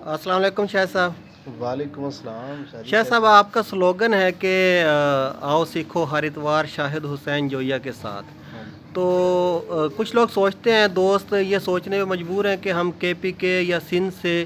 अस्सलाम वालेकुम शाह साहब। वालेकुम अस्सलाम शादी शाह साहब, कैसे हैं? आपका स्लोगन है कि आओ सीखो हर इतवार शाहिद हुसैन जोया के साथ। हाँ जी। तो कुछ लोग सोचते हैं, दोस्त ये सोचने में मजबूर हैं कि हम केपी के या सिंध से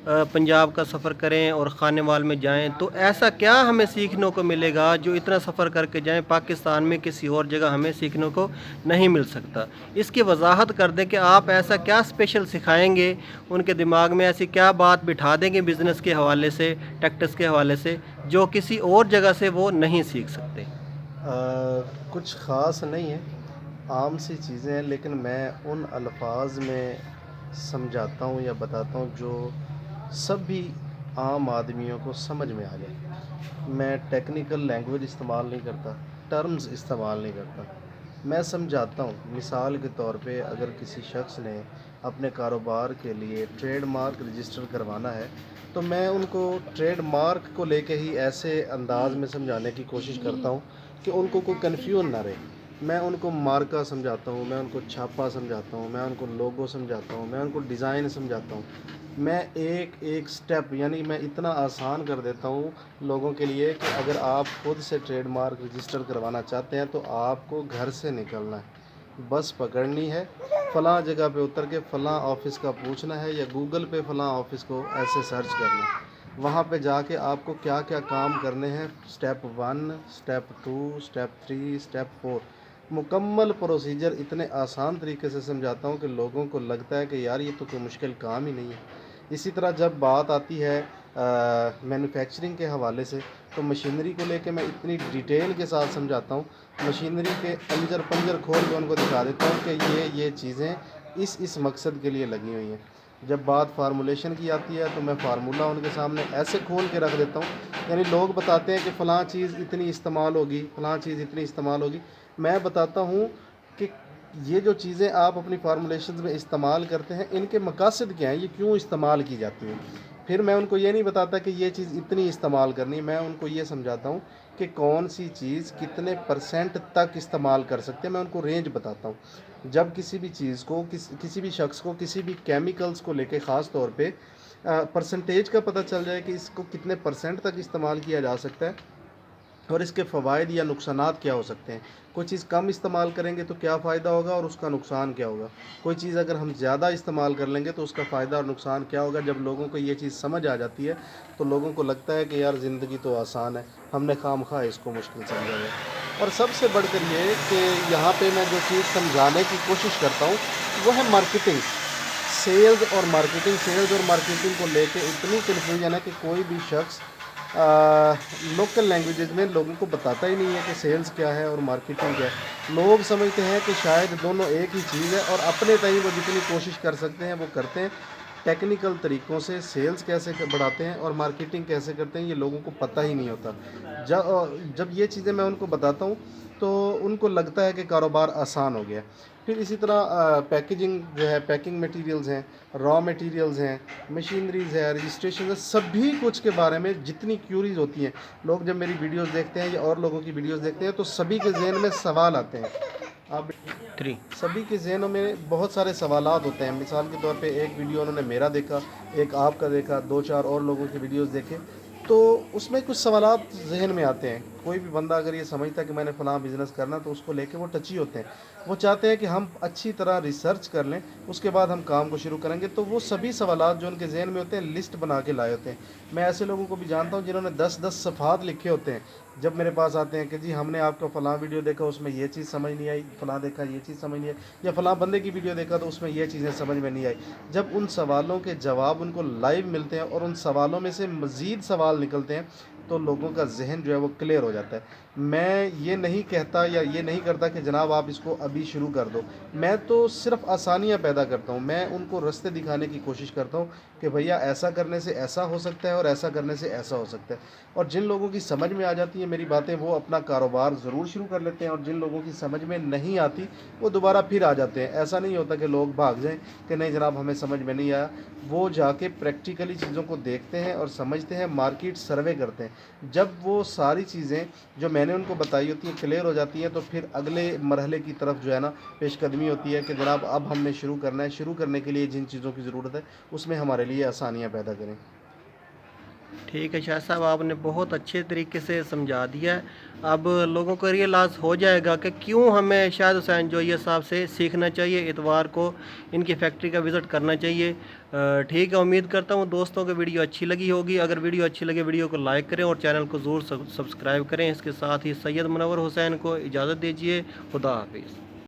पंजाब का सफ़र करें और खानेवाल में जाएं, तो ऐसा क्या हमें सीखने को मिलेगा जो इतना सफ़र करके जाएं पाकिस्तान में किसी और जगह हमें सीखने को नहीं मिल सकता। इसकी वजाहत कर दें कि आप ऐसा क्या स्पेशल सिखाएंगे, उनके दिमाग में ऐसी क्या बात बिठा देंगे बिज़नेस के हवाले से, टैक्टिस के हवाले से, जो किसी और जगह से वो नहीं सीख सकते। कुछ ख़ास नहीं है, आम सी चीज़ें हैं, लेकिन मैं उन अल्फाज में समझाता हूँ या बताता हूँ जो सभी आम आदमियों को समझ में आ जाए। मैं टेक्निकल लैंग्वेज इस्तेमाल नहीं करता, टर्म्स इस्तेमाल नहीं करता। मैं समझाता हूँ। मिसाल के तौर पे अगर किसी शख्स ने अपने कारोबार के लिए ट्रेडमार्क रजिस्टर करवाना है, तो मैं उनको ट्रेडमार्क को लेके ही ऐसे अंदाज में समझाने की कोशिश करता हूँ कि उनको कोई कन्फ्यूजन ना रहे। मैं उनको मार्का समझाता हूँ, मैं उनको छापा समझाता हूँ, मैं उनको लोगो समझाता हूँ, मैं उनको डिज़ाइन समझाता हूँ। मैं एक एक स्टेप यानी मैं इतना आसान कर देता हूँ लोगों के लिए कि अगर आप खुद से ट्रेडमार्क रजिस्टर करवाना चाहते हैं तो आपको घर से निकलना है, बस पकड़नी है, फ़लाँ जगह पे उतर के फ़लाँ ऑफ़िस का पूछना है या गूगल पे फ़लाँ ऑफ़िस को ऐसे सर्च करना है। वहाँ पे जाके आपको क्या क्या काम करने हैं, स्टेप 1, स्टेप 2, स्टेप 3, स्टेप 4, मुकम्मल प्रोसीजर इतने आसान तरीके से समझाता हूँ कि लोगों को लगता है कि यार ये तो कोई मुश्किल काम ही नहीं है। इसी तरह जब बात आती है मैन्युफैक्चरिंग के हवाले से, तो मशीनरी को लेके मैं इतनी डिटेल के साथ समझाता हूँ, मशीनरी के अंजर पंजर खोल के उनको दिखा देता हूँ कि ये चीज़ें इस मकसद के लिए लगी हुई हैं। जब बात फार्मूलेशन की आती है तो मैं फार्मूला उनके सामने ऐसे खोल के रख देता हूँ, यानी लोग बताते हैं कि फ़लाँ चीज़ इतनी इस्तेमाल होगी, फ़लाँ चीज़ इतनी इस्तेमाल होगी। मैं बताता हूँ कि ये जो चीज़ें आप अपनी फार्मूलेशंस में इस्तेमाल करते हैं, इनके मकासद क्या हैं, ये क्यों इस्तेमाल की जाती हैं। फिर मैं उनको ये नहीं बताता कि ये चीज़ इतनी इस्तेमाल करनी है, मैं उनको ये समझाता हूँ कि कौन सी चीज़ कितने परसेंट तक इस्तेमाल कर सकते हैं, मैं उनको रेंज बताता हूँ। जब किसी भी चीज़ को किसी भी शख्स को किसी भी केमिकल्स को लेके ख़ास तौर पे परसेंटेज का पता चल जाए कि इसको कितने परसेंट तक इस्तेमाल किया जा सकता है और इसके फ़वाइद या नुकसानात क्या हो सकते हैं। कोई चीज़ कम इस्तेमाल करेंगे तो क्या फ़ायदा होगा और उसका नुकसान क्या होगा। कोई चीज़ अगर हम ज़्यादा इस्तेमाल कर लेंगे तो उसका फ़ायदा और नुकसान क्या होगा। जब लोगों को ये चीज़ समझ आ जाती है तो लोगों को लगता है कि यार ज़िंदगी तो आसान है, हमने खामखा इसको मुश्किल समझा है। और सबसे बढ़कर ये कि यहाँ पे मैं जो चीज़ समझाने की कोशिश करता हूँ वो है मार्केटिंग। सेल्स और मार्केटिंग को लेके इतनी कन्फ्यूजन है कि कोई भी शख्स लोकल लैंग्वेजेस में लोगों को बताता ही नहीं है कि सेल्स क्या है और मार्केटिंग क्या है। लोग समझते हैं कि शायद दोनों एक ही चीज़ है और अपने तय वो जितनी कोशिश कर सकते हैं वो करते हैं। टेक्निकल तरीक़ों से सेल्स कैसे बढ़ाते हैं और मार्केटिंग कैसे करते हैं ये लोगों को पता ही नहीं होता। जब ये चीज़ें मैं उनको बताता हूँ तो उनको लगता है कि कारोबार आसान हो गया। फिर इसी तरह पैकेजिंग जो है, पैकिंग मटेरियल्स हैं, रॉ मटेरियल्स हैं, मशीनरीज़ है, रजिस्ट्रेशन है, सभी कुछ के बारे में जितनी क्यूरीज होती हैं, लोग जब मेरी वीडियोस देखते हैं या और लोगों की वीडियोस देखते हैं तो सभी के जहन में सवाल आते हैं। अब 3। सभी के जहनों में बहुत सारे सवालात होते हैं। मिसाल के तौर पे एक वीडियो उन्होंने मेरा देखा, एक आपका देखा, दो चार और लोगों की वीडियोस देखे, तो उसमें कुछ सवालात जहन में आते हैं। कोई भी बंदा अगर ये समझता है कि मैंने फ़लाँ बिज़नेस करना, तो उसको लेके वो टची होते हैं। वो चाहते हैं कि हम अच्छी तरह रिसर्च कर लें, उसके बाद हम काम को शुरू करेंगे। तो वो सभी सवालात जो उनके जहन में होते हैं लिस्ट बना के लाए होते हैं। मैं ऐसे लोगों को भी जानता हूँ जिन्होंने 10-10 सफ़हात लिखे होते हैं। जब मेरे पास आते हैं कि जी हमने आपका फ़लाँ वीडियो देखा, उसमें ये चीज़ समझ नहीं आई, फ़लाँ देखा ये चीज़ समझ नहीं आई, या फ़लाँ बंदे की वीडियो देखा तो उसमें ये चीज़ें समझ में नहीं आई। जब उन सवालों के जवाब उनको लाइव मिलते हैं और उन सवालों में से मज़ीद सवाल निकलते हैं तो लोगों का जहन जो है वो क्लियर हो जाता है। मैं ये नहीं कहता या ये नहीं करता कि जनाब आप इसको अभी शुरू कर दो। मैं तो सिर्फ़ आसानियाँ पैदा करता हूँ। मैं उनको रास्ते दिखाने की कोशिश करता हूँ कि भैया ऐसा करने से ऐसा हो सकता है और ऐसा करने से ऐसा हो सकता है। और जिन लोगों की समझ में आ जाती है मेरी बातें, वो अपना कारोबार ज़रूर शुरू कर लेते हैं, और जिन लोगों की समझ में नहीं आती वो दोबारा फिर आ जाते हैं। ऐसा नहीं होता कि लोग भाग जाएँ कि नहीं जनाब हमें समझ में नहीं आया। वो जाके प्रैक्टिकली चीज़ों को देखते हैं और समझते हैं, मार्केट सर्वे करते हैं। جب وہ ساری چیزیں جو میں نے ان کو بتائی ہوتی ہیں کلیئر ہو جاتی ہیں تو پھر اگلے مرحلے کی طرف جو ہے نا پیش قدمی ہوتی ہے کہ جناب اب ہم نے شروع کرنا ہے، شروع کرنے کے لیے جن چیزوں کی ضرورت ہے اس میں ہمارے لیے آسانیاں پیدا کریں۔ ٹھیک ہے شاہ صاحب، آپ نے بہت اچھے طریقے سے سمجھا دیا ہے۔ اب لوگوں کو ریئلائز ہو جائے گا کہ کیوں ہمیں شاہد حسین جویہ صاحب سے سیکھنا چاہیے، اتوار کو ان کی فیکٹری کا وزٹ کرنا چاہیے۔ ٹھیک ہے، امید کرتا ہوں دوستوں کو ویڈیو اچھی لگی ہوگی۔ اگر ویڈیو اچھی لگے ویڈیو کو لائک کریں اور چینل کو ضرور سبسکرائب کریں۔ اس کے ساتھ ہی سید منور حسین کو اجازت دیجیے۔ خدا حافظ۔